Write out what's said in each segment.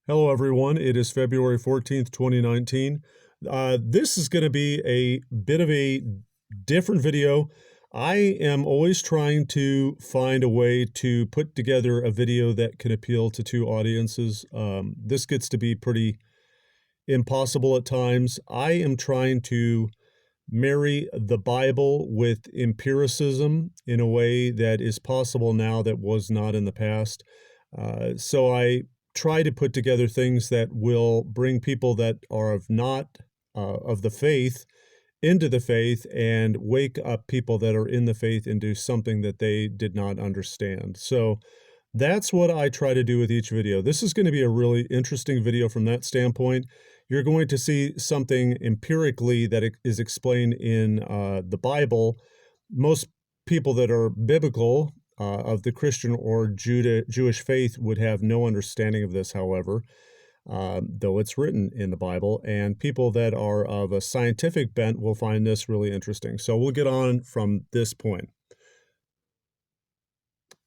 Hello, everyone. It is February 14th, 2019. This is going to be a bit of a different video. I am always trying to find a way to put together a video that can appeal to two audiences. This gets to be pretty impossible at times. I am trying to marry the Bible with empiricism in a way that is possible now that was not in the past. So I try to put together things that will bring people that are of the faith into the faith and wake up people that are in the faith into something that they did not understand. So that's what I try to do with each video. This is going to be a really interesting video from that standpoint. You're going to see something empirically that is explained in the Bible. Most people that are biblical of the Christian or Jewish faith would have no understanding of this, however, though it's written in the Bible. And people that are of a scientific bent will find this really interesting. So we'll get on from this point.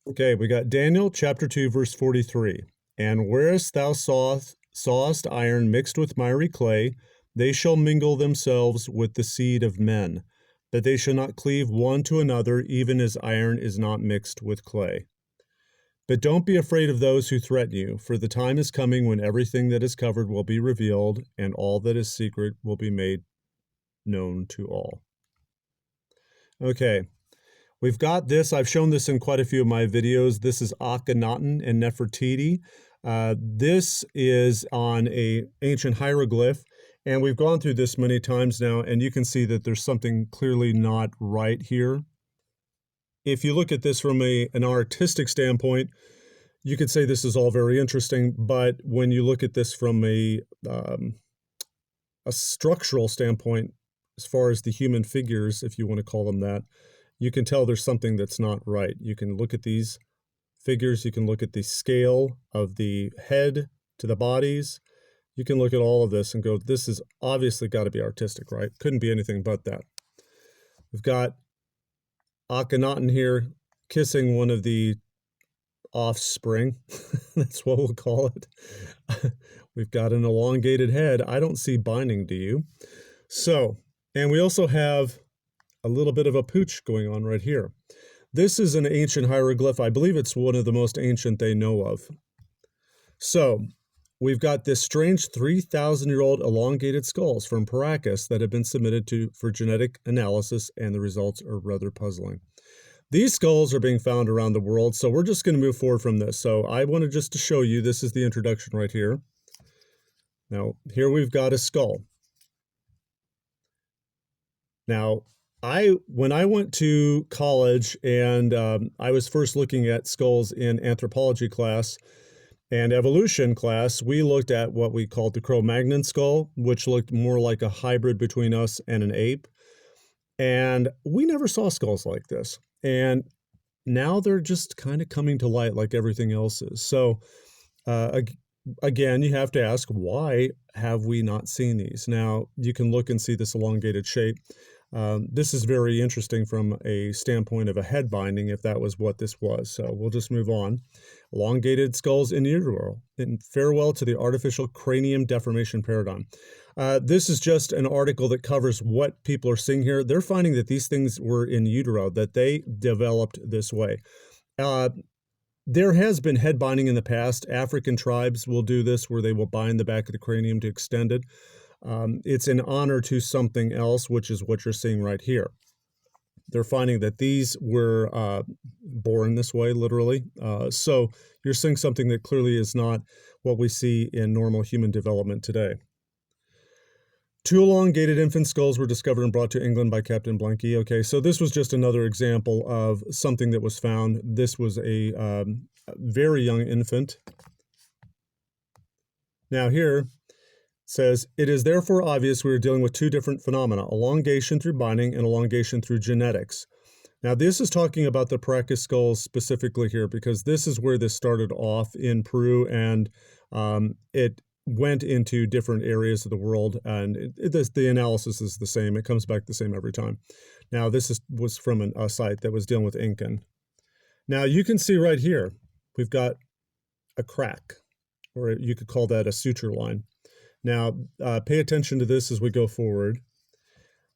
Okay, we got Daniel chapter 2, verse 43. And whereas thou sawest iron mixed with miry clay, they shall mingle themselves with the seed of men, that they shall not cleave one to another, even as iron is not mixed with clay. But don't be afraid of those who threaten you, for the time is coming when everything that is covered will be revealed, and all that is secret will be made known to all. Okay. We've got this. I've shown this in quite a few of my videos. This is Akhenaten and Nefertiti. This is on an ancient hieroglyph, and we've gone through this many times now, and you can see that there's something clearly not right here. If you look at this from an artistic standpoint, you could say this is all very interesting, but when you look at this from a structural standpoint, as far as the human figures, if you want to call them that, you can tell there's something that's not right. You can look at these figures. You can look at the scale of the head to the bodies. You can look at all of this and go, this has obviously got to be artistic, right? Couldn't be anything but that. We've got Akhenaten here kissing one of the offspring. That's what we'll call it. We've got an elongated head. I don't see binding, do you? So, and we also have a little bit of a pooch going on right here. This is an ancient hieroglyph. I believe it's one of the most ancient they know of. So we've got this strange 3,000-year-old elongated skulls from Paracus that have been submitted for genetic analysis, and the results are rather puzzling. These skulls are being found around the world, so we're just going to move forward from this. So I wanted just to show you, this is the introduction right here. Now, here we've got a skull. Now, when I went to college and I was first looking at skulls in anthropology class and evolution class, we looked at what we called the Cro-Magnon skull, which looked more like a hybrid between us and an ape. And we never saw skulls like this. And now they're just kind of coming to light like everything else is. So again, you have to ask, why have we not seen these? Now, you can look and see this elongated shape. This is very interesting from a standpoint of a head binding, if that was what this was. So we'll just move on. Elongated skulls in utero, in farewell to the artificial cranium deformation paradigm. This is just an article that covers what people are seeing here. They're finding that these things were in utero, that they developed this way. There has been head binding in the past. African tribes will do this, where they will bind the back of the cranium to extend it. It's in honor to something else, which is what you're seeing right here. They're finding that these were born this way, literally. So you're seeing something that clearly is not what we see in normal human development today. 2 elongated infant skulls were discovered and brought to England by Captain Blanky. Okay, so this was just another example of something that was found. This was a very young infant. Now here, says, it is therefore obvious we are dealing with two different phenomena, elongation through binding and elongation through genetics. Now, this is talking about the Paracus skulls specifically here, because this is where this started off in Peru, and it went into different areas of the world, and the analysis is the same. It comes back the same every time. Now, this was from a site that was dealing with Incan. Now, you can see right here, we've got a crack. or you could call that a suture line. Now, pay attention to this as we go forward.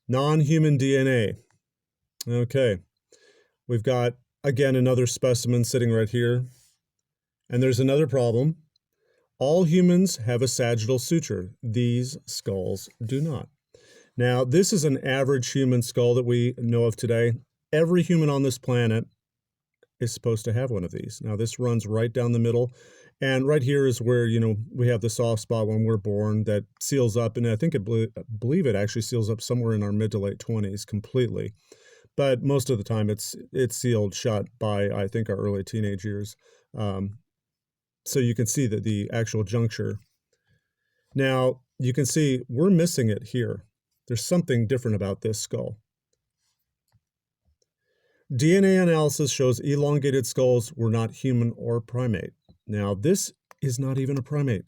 Non-human DNA. Okay, we've got, again, another specimen sitting right here. And there's another problem. All humans have a sagittal suture. These skulls do not. Now, this is an average human skull that we know of today. Every human on this planet is supposed to have one of these. Now, this runs right down the middle. And right here is where, we have the soft spot when we're born that seals up. And I believe it actually seals up somewhere in our mid to late 20s completely. But most of the time it's sealed shut by, I think, our early teenage years. So you can see that the actual juncture. Now, you can see we're missing it here. There's something different about this skull. DNA analysis shows elongated skulls were not human or primate. Now, this is not even a primate.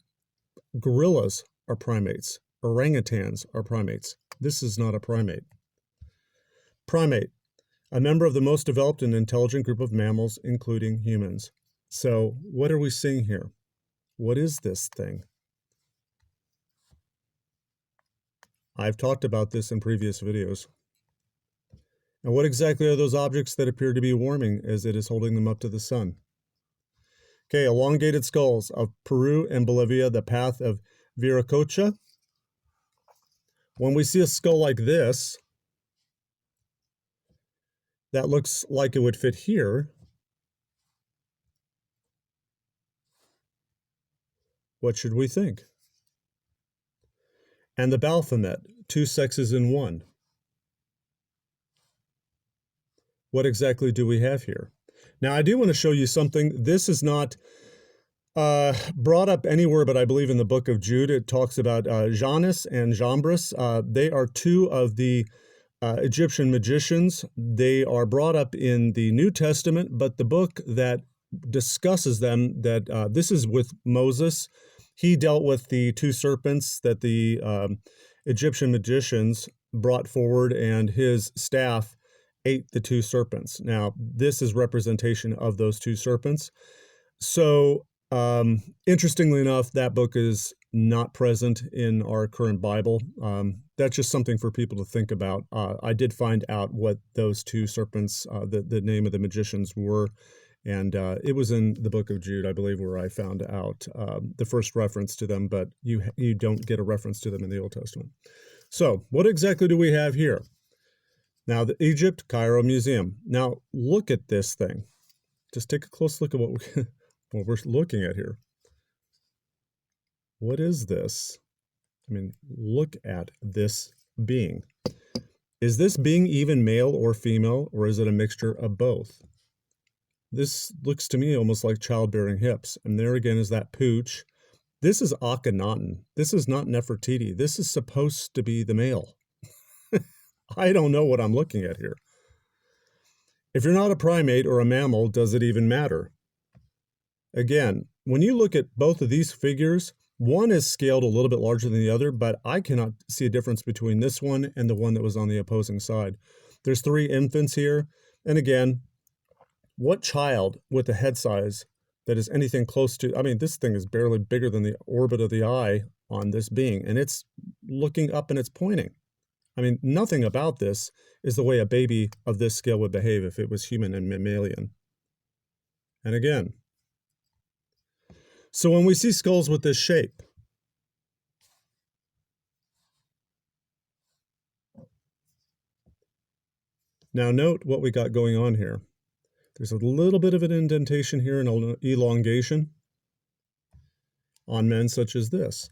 Gorillas are primates. Orangutans are primates. This is not a primate. Primate, a member of the most developed and intelligent group of mammals, including humans. So, what are we seeing here? What is this thing? I've talked about this in previous videos. And what exactly are those objects that appear to be warming as it is holding them up to the sun? Okay, elongated skulls of Peru and Bolivia, the path of Viracocha. When we see a skull like this, that looks like it would fit here. What should we think? And the Baphomet, two sexes in one. What exactly do we have here? Now, I do want to show you something. This is not brought up anywhere, but I believe in the book of Jude, it talks about Janus and Jambres. They are two of the Egyptian magicians. They are brought up in the New Testament, but the book that discusses them, that this is with Moses. He dealt with the two serpents that the Egyptian magicians brought forward, and his staff ate the two serpents. Now, this is representation of those two serpents. So, interestingly enough, that book is not present in our current Bible. That's just something for people to think about. I did find out what those two serpents, the name of the magicians were, and it was in the book of Jude, I believe, where I found out the first reference to them, but you don't get a reference to them in the Old Testament. So, what exactly do we have here? Now, the Egypt Cairo Museum. Now, look at this thing. Just take a close look at what we're looking at here. What is this? I mean, look at this being. Is this being even male or female, or is it a mixture of both? This looks to me almost like childbearing hips. And there again is that pooch. This is Akhenaten. This is not Nefertiti. This is supposed to be the male. I don't know what I'm looking at here. If you're not a primate or a mammal, does it even matter? Again, when you look at both of these figures, one is scaled a little bit larger than the other, but I cannot see a difference between this one and the one that was on the opposing side. There's 3 infants here. And again, what child with a head size that is anything close to, I mean, this thing is barely bigger than the orbit of the eye on this being, and it's looking up and it's pointing. I mean, nothing about this is the way a baby of this scale would behave if it was human and mammalian. And again, so when we see skulls with this shape, now note what we got going on here. There's a little bit of an indentation here and an elongation on men such as this.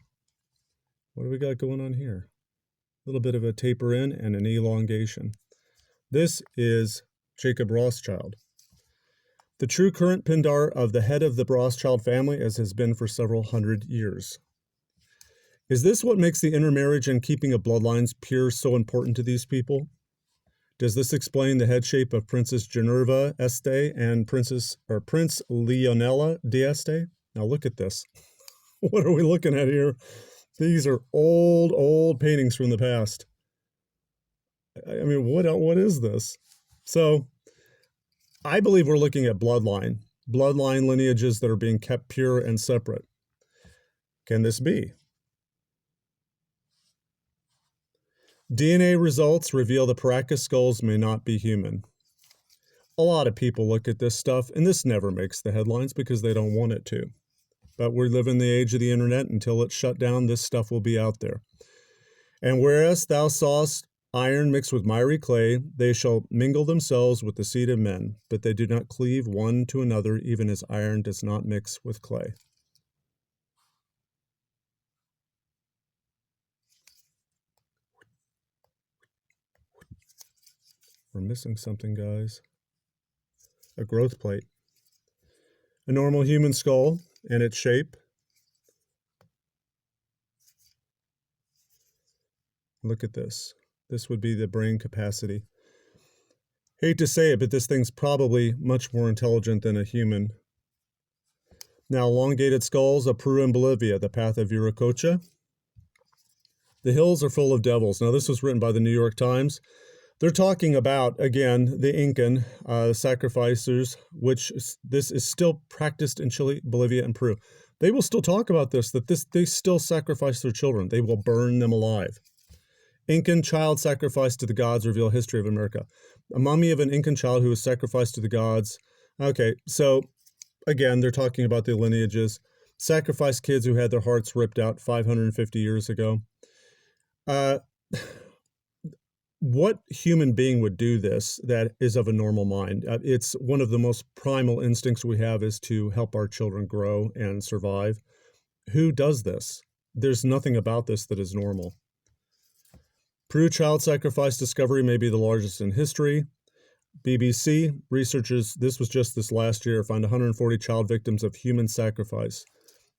What do we got going on here? A little bit of a taper in and an elongation. This is Jacob Rothschild, the true current Pindar of the head of the Rothschild family, as has been for several hundred years. Is this what makes the intermarriage and keeping of bloodlines pure so important to these people? Does this explain the head shape of Princess Generva Este and Prince Leonela d'Este? Now look at this. What are we looking at here? These are old paintings from the past. I mean, what is this? So I believe we're looking at bloodline lineages that are being kept pure and separate. Can this be? DNA results reveal the Paracus skulls may not be human. A lot of people look at this stuff, and this never makes the headlines because they don't want it to. But we live in the age of the internet. Until it's shut down, this stuff will be out there. And whereas thou sawest iron mixed with miry clay, they shall mingle themselves with the seed of men, but they do not cleave one to another, even as iron does not mix with clay. We're missing something, guys. A growth plate. A normal human skull and its shape. Look at this. This would be the brain capacity. Hate to say it, but this thing's probably much more intelligent than a human. Now, elongated skulls of Peru and Bolivia, the path of Viracocha. The hills are full of devils. Now, this was written by the New York Times. They're talking about, again, the Incan sacrificers, which this is still practiced in Chile, Bolivia, and Peru. They will still talk about this, that they still sacrifice their children. They will burn them alive. Incan child sacrifice to the gods reveal history of America. A mummy of an Incan child who was sacrificed to the gods. Okay, so again, they're talking about the lineages. Sacrificed kids who had their hearts ripped out 550 years ago. What human being would do this that is of a normal mind? It's one of the most primal instincts we have is to help our children grow and survive. Who does this? There's nothing about this that is normal. Peru child sacrifice discovery may be the largest in history. BBC researchers, this was just this last year, found 140 child victims of human sacrifice.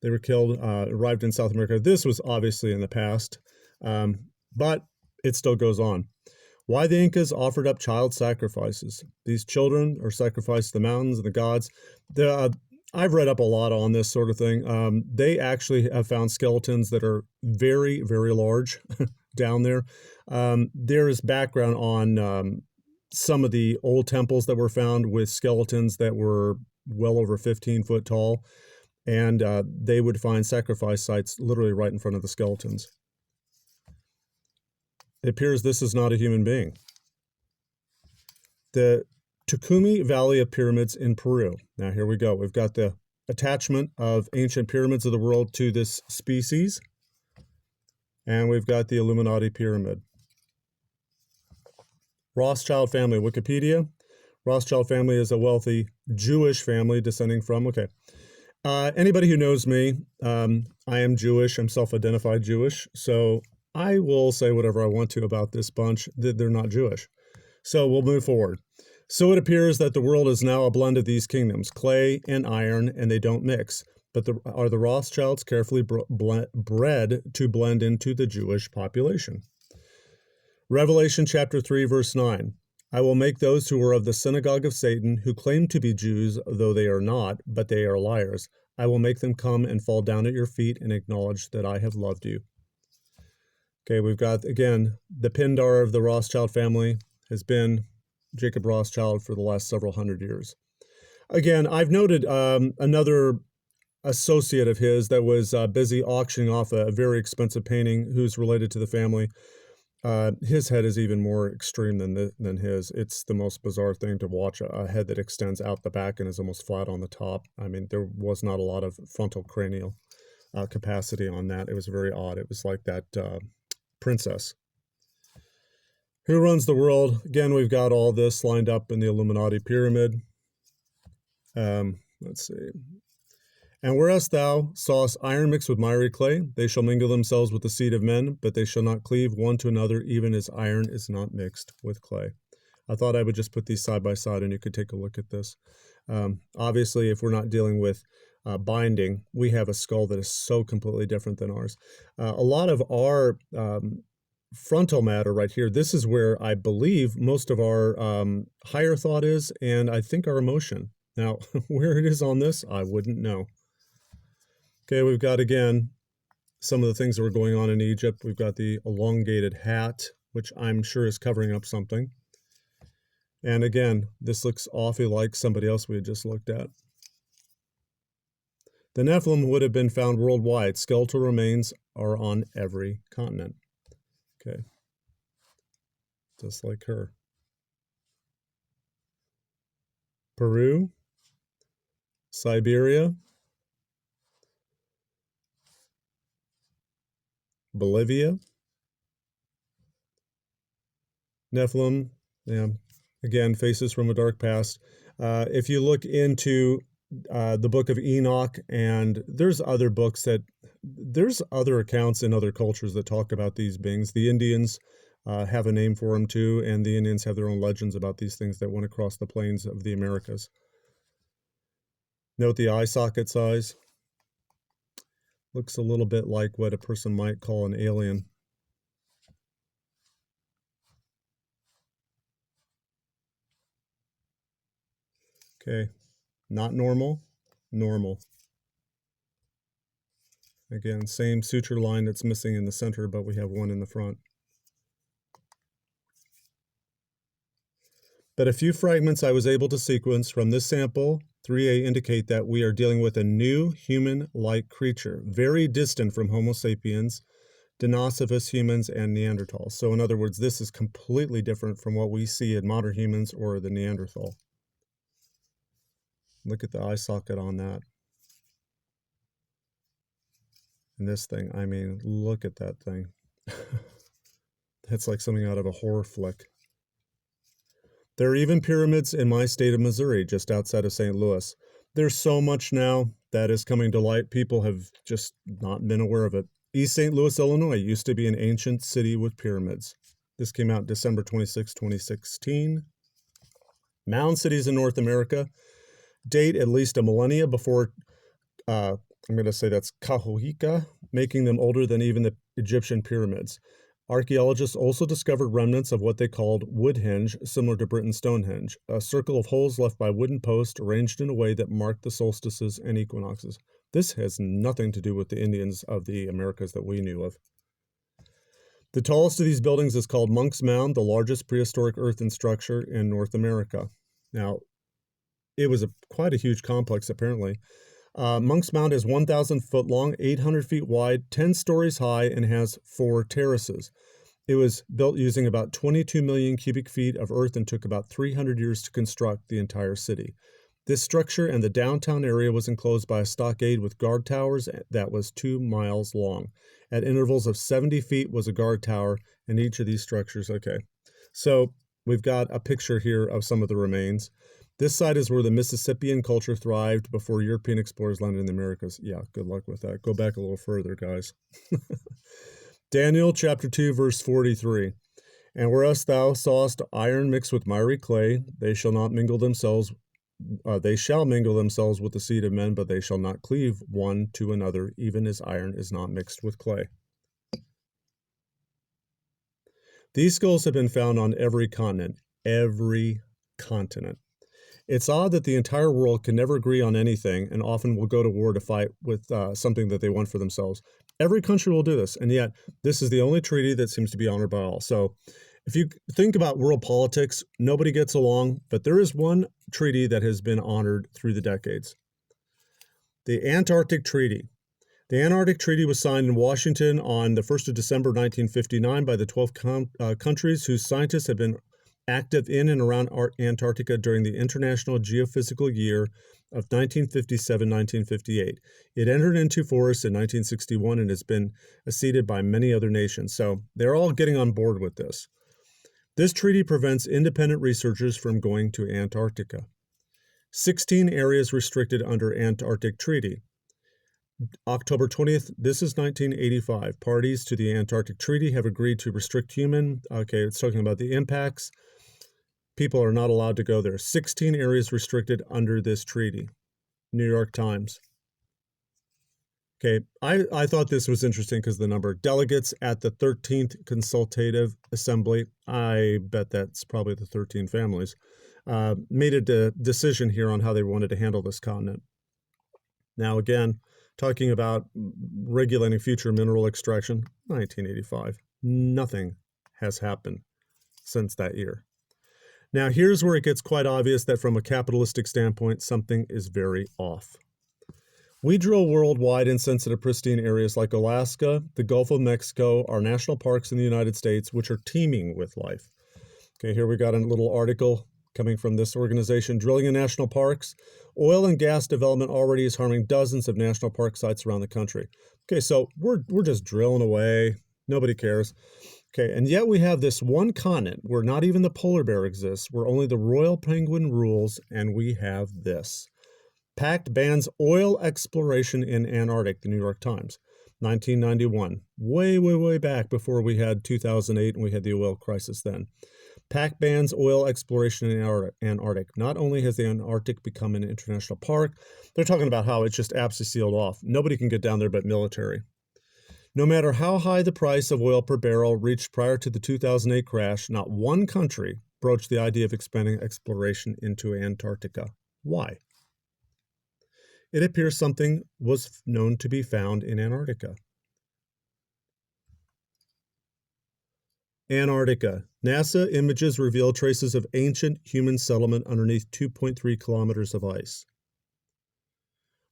They were killed, arrived in South America. This was obviously in the past, but it still goes on. Why the Incas offered up child sacrifices. These children are sacrificed to the mountains and the gods. I've read up a lot on this sort of thing. They actually have found skeletons that are very, very large down there. There is background on some of the old temples that were found with skeletons that were well over 15 foot tall. And they would find sacrifice sites literally right in front of the skeletons. It appears this is not a human being. The Tucumí Valley of Pyramids in Peru. Now here we go. We've got the attachment of ancient pyramids of the world to this species. And we've got the Illuminati pyramid. Rothschild family, Wikipedia. Rothschild family is a wealthy Jewish family descending from, okay. Anybody who knows me, I am Jewish. I'm self-identified Jewish. So I will say whatever I want to about this bunch. They're not Jewish. So we'll move forward. So it appears that the world is now a blend of these kingdoms, clay and iron, and they don't mix. But are the Rothschilds carefully bred to blend into the Jewish population? Revelation chapter 3, verse 9. I will make those who are of the synagogue of Satan, who claim to be Jews, though they are not, but they are liars. I will make them come and fall down at your feet and acknowledge that I have loved you. Okay, we've got, again, the Pindar of the Rothschild family has been Jacob Rothschild for the last several hundred years. Again, I've noted another associate of his that was busy auctioning off a very expensive painting who's related to the family. His head is even more extreme than his. It's the most bizarre thing to watch, a head that extends out the back and is almost flat on the top. I mean, there was not a lot of frontal cranial capacity on that. It was very odd. It was like that princess. Who runs the world? Again, we've got all this lined up in the Illuminati pyramid. Let's see. And whereas thou sawest iron mixed with miry clay, they shall mingle themselves with the seed of men, but they shall not cleave one to another, even as iron is not mixed with clay. I thought I would just put these side by side and you could take a look at this. Obviously, if we're not dealing with binding, we have a skull that is so completely different than ours. A lot of our frontal matter right here, this is where I believe most of our higher thought is, and I think our emotion. Now, where it is on this, I wouldn't know. Okay, we've got, again, some of the things that were going on in Egypt. We've got the elongated hat, which I'm sure is covering up something. And again, this looks awfully like somebody else we had just looked at. The Nephilim would have been found worldwide. Skeletal remains are on every continent. Okay. Just like her. Peru, Siberia, Bolivia, Nephilim, yeah, again, faces from a dark past. If you look into the book of Enoch, and there's other books there's other accounts in other cultures that talk about these beings. The Indians have a name for them too, and the Indians have their own legends about these things that went across the plains of the Americas. Note the eye socket size. Looks a little bit like what a person might call an alien. Okay, not normal, normal. Again, same suture line that's missing in the center, but we have one in the front. But a few fragments I was able to sequence from this sample 3A indicate that we are dealing with a new human-like creature, very distant from Homo sapiens, Denisovus humans, and Neanderthals. So in other words, this is completely different from what we see in modern humans or the Neanderthal. Look at the eye socket on that. And this thing, I mean, look at that thing. That's like something out of a horror flick. There are even pyramids in my state of Missouri, just outside of St. Louis. There's so much now that is coming to light. People have just not been aware of it. East St. Louis, Illinois used to be an ancient city with pyramids. This came out December 26, 2016. Mound cities in North America date at least a millennia before, I'm going to say that's Cahohica, making them older than even the Egyptian pyramids. Archaeologists also discovered remnants of what they called Woodhenge, similar to Britain's Stonehenge, a circle of holes left by wooden posts arranged in a way that marked the solstices and equinoxes. This has nothing to do with the Indians of the Americas that we knew of. The tallest of these buildings is called Monk's Mound, the largest prehistoric earthen structure in North America. Now, it was quite a huge complex, apparently. Monk's Mound is 1,000 foot long, 800 feet wide, 10 stories high, and has 4 terraces. It was built using about 22 million cubic feet of earth and took about 300 years to construct the entire city. This structure and the downtown area was enclosed by a stockade with guard towers that was 2 miles long. At intervals of 70 feet was a guard tower, and each of these structures, okay. So we've got a picture here of some of the remains. This side is where the Mississippian culture thrived before European explorers landed in the Americas. Yeah, good luck with that. Go back a little further, guys. Daniel chapter 2, verse 43. And whereas thou sawest iron mixed with miry clay, they shall mingle themselves with the seed of men, but they shall not cleave one to another, even as iron is not mixed with clay. These skulls have been found on every continent. Every continent. It's odd that the entire world can never agree on anything and often will go to war to fight with something that they want for themselves. Every country will do this, and yet this is the only treaty that seems to be honored by all. So if you think about world politics, nobody gets along, but there is one treaty that has been honored through the decades. The Antarctic Treaty. The Antarctic Treaty was signed in Washington on the 1st of December 1959 by the 12 countries whose scientists have been active in and around Antarctica during the International Geophysical Year of 1957-1958. It entered into force in 1961 and has been acceded by many other nations. So they're all getting on board with this. This treaty prevents independent researchers from going to Antarctica. 16 areas restricted under Antarctic Treaty. October 20th, this is 1985. Parties to the Antarctic Treaty have agreed to restrict it's talking about the impacts. People are not allowed to go there. 16 areas restricted under this treaty. New York Times. Okay, I thought this was interesting because the number of delegates at the 13th Consultative Assembly, I bet that's probably the 13 families, made a decision here on how they wanted to handle this continent. Now again, talking about regulating future mineral extraction, 1985. Nothing has happened since that year. Now, here's where it gets quite obvious that from a capitalistic standpoint, something is very off. We drill worldwide in sensitive pristine areas like Alaska, the Gulf of Mexico, our national parks in the United States, which are teeming with life. Okay, here we got a little article coming from this organization. Drilling in national parks. Oil and gas development already is harming dozens of national park sites around the country. Okay, so we're just drilling away. Nobody cares. Okay, and yet we have this one continent where not even the polar bear exists, where only the royal penguin rules, and we have this. Pact bans oil exploration in Antarctic, the New York Times, 1991. Way back before we had 2008 and we had the oil crisis then. Pact bans oil exploration in Antarctic. Not only has the Antarctic become an international park, they're talking about how it's just absolutely sealed off. Nobody can get down there but military. No matter how high the price of oil per barrel reached prior to the 2008 crash, not one country broached the idea of expanding exploration into Antarctica. Why? It appears something was known to be found in Antarctica. Antarctica. NASA images reveal traces of ancient human settlement underneath 2.3 kilometers of ice.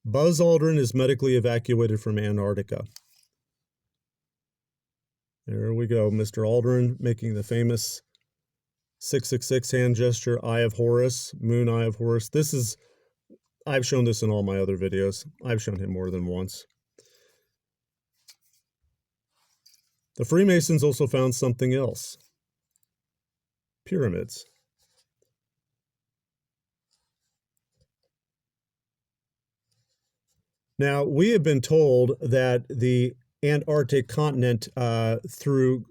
Buzz Aldrin is medically evacuated from Antarctica. There we go, Mr. Aldrin making the famous 666 hand gesture, Eye of Horus, Moon Eye of Horus. I've shown this in all my other videos. I've shown him more than once. The Freemasons also found something else. Pyramids. Now, we have been told that the Antarctic continent, through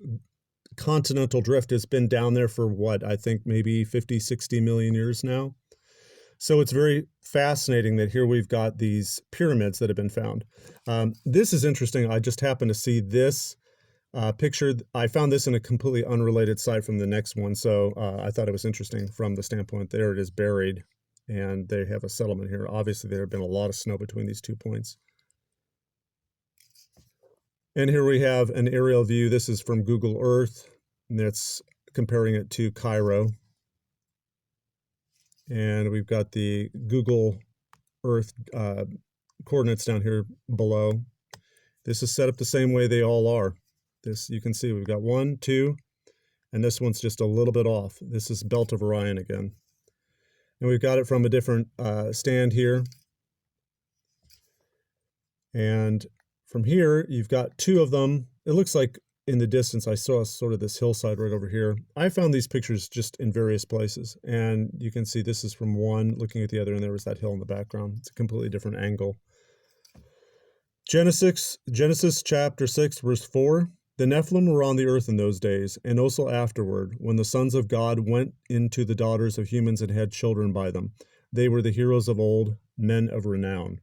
continental drift, has been down there for what, I think maybe 50, 60 million years now. So it's very fascinating that here we've got these pyramids that have been found. This is interesting. I just happened to see this picture. I found this in a completely unrelated site from the next one, so I thought it was interesting from the standpoint there it is buried, and they have a settlement here. Obviously, there have been a lot of snow between these 2 points. And here we have an aerial view. This is from Google Earth, and that's comparing it to Cairo. And we've got the Google Earth coordinates down here below. This is set up the same way they all are. This, you can see we've got 1, 2, and this one's just a little bit off. This is Belt of Orion again. And we've got it from a different stand here. And from here, you've got 2 of them. It looks like in the distance, I saw sort of this hillside right over here. I found these pictures just in various places. And you can see this is from one looking at the other, and there was that hill in the background. It's a completely different angle. Genesis chapter 6, verse 4. The Nephilim were on the earth in those days, and also afterward, when the sons of God went into the daughters of humans and had children by them. They were the heroes of old, men of renown.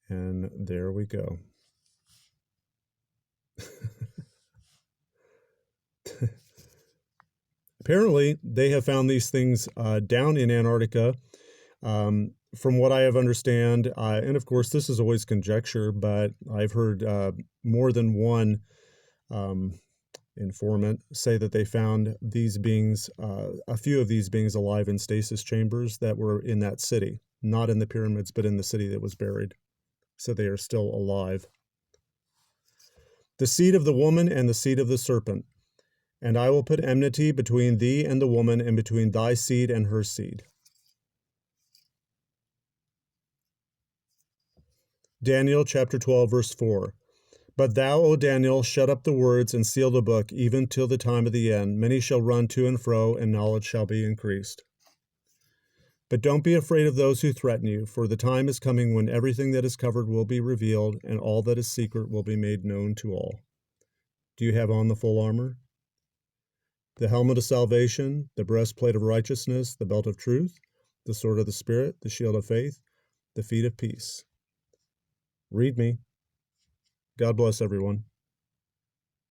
And there we go. Apparently, they have found these things down in Antarctica. From what I have understand, and of course, this is always conjecture, but I've heard more than one informant say that they found these beings, a few of these beings alive in stasis chambers that were in that city, not in the pyramids, but in the city that was buried. So they are still alive. The seed of the woman and the seed of the serpent. And I will put enmity between thee and the woman, and between thy seed and her seed. Daniel chapter 12, verse 4. But thou, O Daniel, shut up the words and seal the book, even till the time of the end. Many shall run to and fro, and knowledge shall be increased. But don't be afraid of those who threaten you, for the time is coming when everything that is covered will be revealed, and all that is secret will be made known to all. Do you have on the full armor? The helmet of salvation, the breastplate of righteousness, the belt of truth, the sword of the Spirit, the shield of faith, the feet of peace. Read me. God bless everyone.